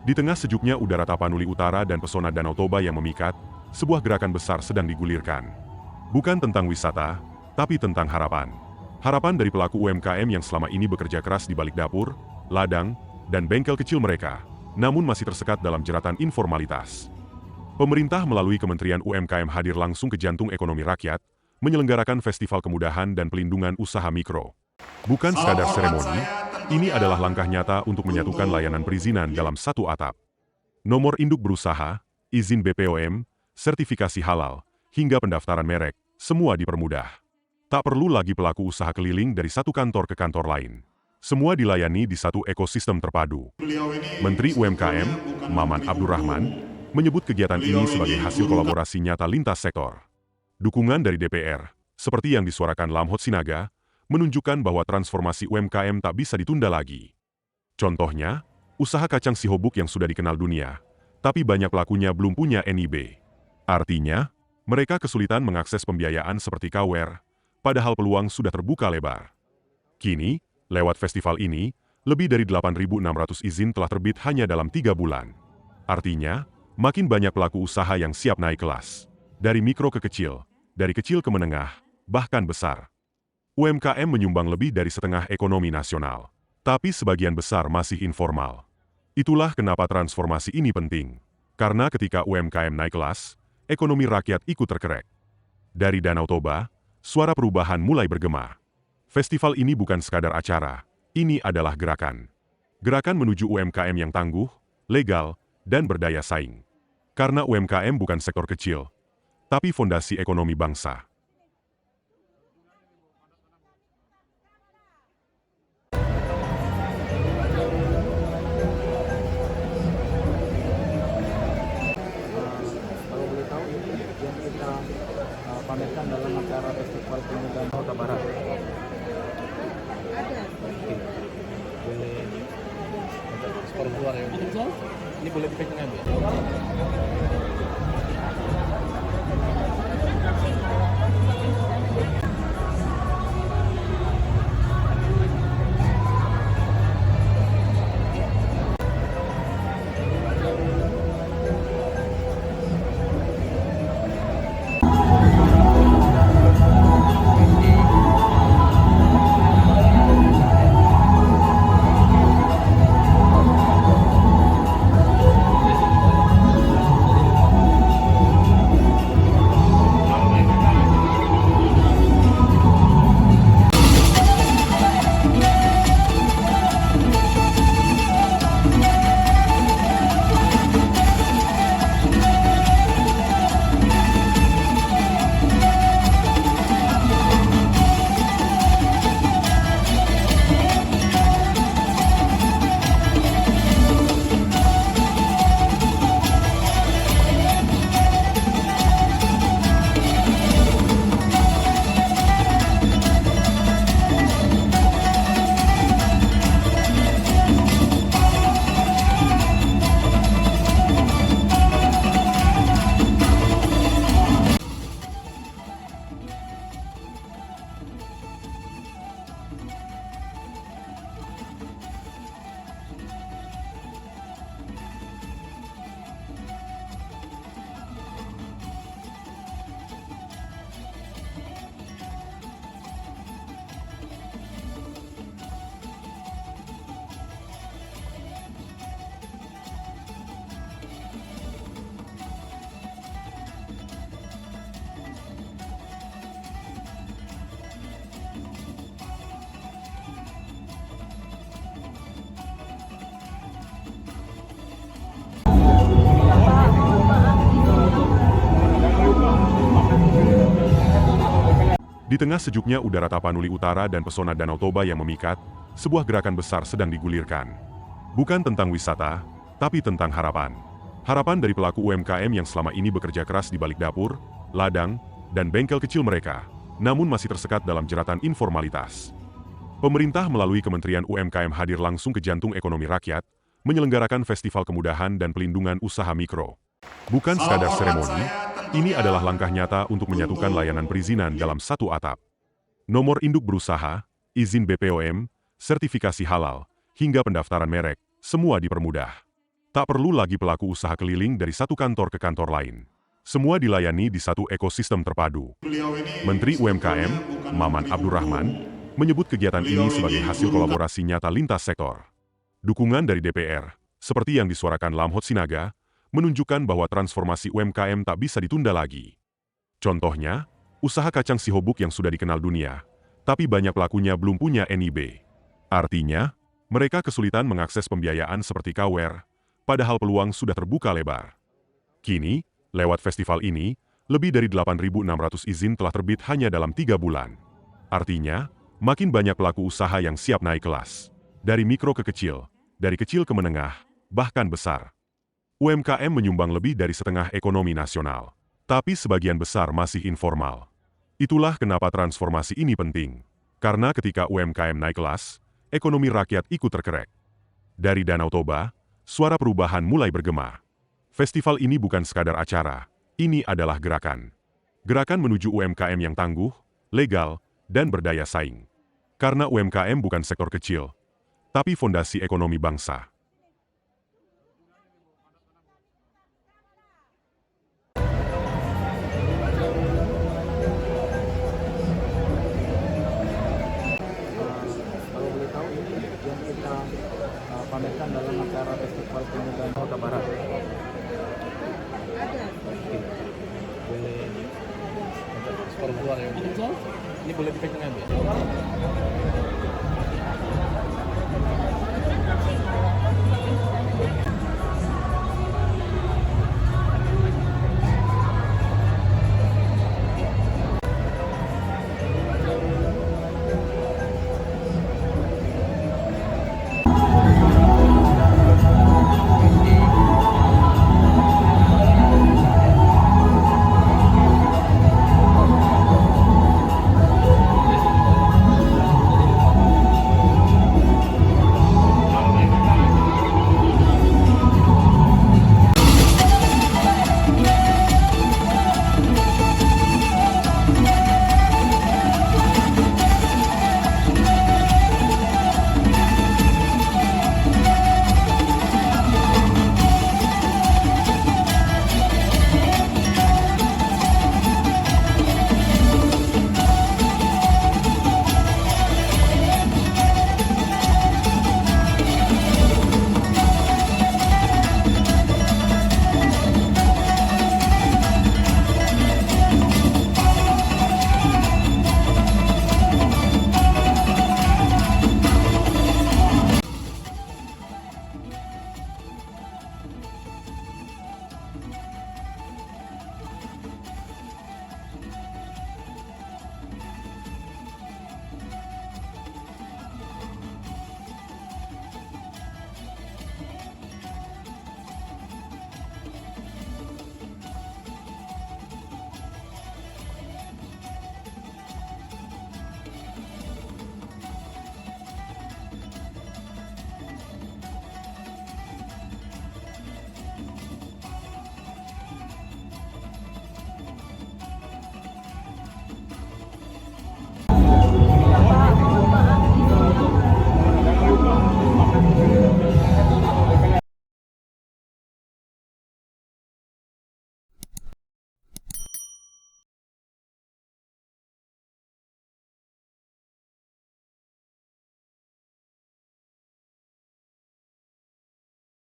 Di tengah sejuknya udara Tapanuli Utara dan pesona Danau Toba yang memikat, sebuah gerakan besar sedang digulirkan. Bukan tentang wisata, tapi tentang harapan. Harapan dari pelaku UMKM yang selama ini bekerja keras di balik dapur, ladang, dan bengkel kecil mereka, namun masih tersekat dalam jeratan informalitas. Pemerintah melalui Kementerian UMKM hadir langsung ke jantung ekonomi rakyat, menyelenggarakan Festival Kemudahan dan Pelindungan Usaha Mikro. Bukan sekadar seremoni, ini adalah langkah nyata untuk menyatukan layanan perizinan dalam satu atap. Nomor induk berusaha, izin BPOM, sertifikasi halal, hingga pendaftaran merek, semua dipermudah. Tak perlu lagi pelaku usaha keliling dari satu kantor ke kantor lain. Semua dilayani di satu ekosistem terpadu. Menteri UMKM, Maman Abdurrahman, menyebut kegiatan ini sebagai hasil kolaborasi nyata lintas sektor. Dukungan dari DPR, seperti yang disuarakan Lamhot Sinaga, menunjukkan bahwa transformasi UMKM tak bisa ditunda lagi. Contohnya, usaha kacang Sihobuk yang sudah dikenal dunia, tapi banyak pelakunya belum punya NIB. Artinya, mereka kesulitan mengakses pembiayaan seperti KWR, padahal peluang sudah terbuka lebar. Kini, lewat festival ini, lebih dari 8.600 izin telah terbit hanya dalam 3 bulan. Artinya, makin banyak pelaku usaha yang siap naik kelas. Dari mikro ke kecil, dari kecil ke menengah, bahkan besar. UMKM menyumbang lebih dari setengah ekonomi nasional. Tapi sebagian besar masih informal. Itulah kenapa transformasi ini penting. Karena ketika UMKM naik kelas, ekonomi rakyat ikut terkerek. Dari Danau Toba, suara perubahan mulai bergema. Festival ini bukan sekadar acara, ini adalah gerakan. Gerakan menuju UMKM yang tangguh, legal, dan berdaya saing. Karena UMKM bukan sektor kecil, tapi fondasi ekonomi bangsa. Pamerkan dalam acara Festival Kemudahan Kota Barat. Boleh ekspor keluar ya? Ini boleh dipegang ya? Di tengah sejuknya udara Tapanuli Utara dan pesona Danau Toba yang memikat, sebuah gerakan besar sedang digulirkan. Bukan tentang wisata, tapi tentang harapan. Harapan dari pelaku UMKM yang selama ini bekerja keras di balik dapur, ladang, dan bengkel kecil mereka, namun masih tersekat dalam jeratan informalitas. Pemerintah melalui Kementerian UMKM hadir langsung ke jantung ekonomi rakyat, menyelenggarakan Festival Kemudahan dan Pelindungan Usaha Mikro. Bukan sekadar seremoni, ini adalah langkah nyata untuk menyatukan layanan perizinan dalam satu atap. Nomor induk berusaha, izin BPOM, sertifikasi halal, hingga pendaftaran merek, semua dipermudah. Tak perlu lagi pelaku usaha keliling dari satu kantor ke kantor lain. Semua dilayani di satu ekosistem terpadu. Menteri UMKM, Maman Abdurrahman, menyebut kegiatan ini sebagai hasil kolaborasi nyata lintas sektor. Dukungan dari DPR, seperti yang disuarakan Lamhot Sinaga, menunjukkan bahwa transformasi UMKM tak bisa ditunda lagi. Contohnya, usaha kacang Sihobuk yang sudah dikenal dunia, tapi banyak pelakunya belum punya NIB. Artinya, mereka kesulitan mengakses pembiayaan seperti KWR, padahal peluang sudah terbuka lebar. Kini, lewat festival ini, lebih dari 8.600 izin telah terbit hanya dalam 3 bulan. Artinya, makin banyak pelaku usaha yang siap naik kelas. Dari mikro ke kecil, dari kecil ke menengah, bahkan besar. UMKM menyumbang lebih dari setengah ekonomi nasional. Tapi sebagian besar masih informal. Itulah kenapa transformasi ini penting. Karena ketika UMKM naik kelas, ekonomi rakyat ikut terkerek. Dari Danau Toba, suara perubahan mulai bergema. Festival ini bukan sekadar acara, ini adalah gerakan. Gerakan menuju UMKM yang tangguh, legal, dan berdaya saing. Karena UMKM bukan sektor kecil, tapi fondasi ekonomi bangsa. Kalau boleh tahu ini yang kita pamerkan dalam acara Festival Pemuda Kota Barat. Boleh ekspor keluar ya? Ini boleh dipegang ya?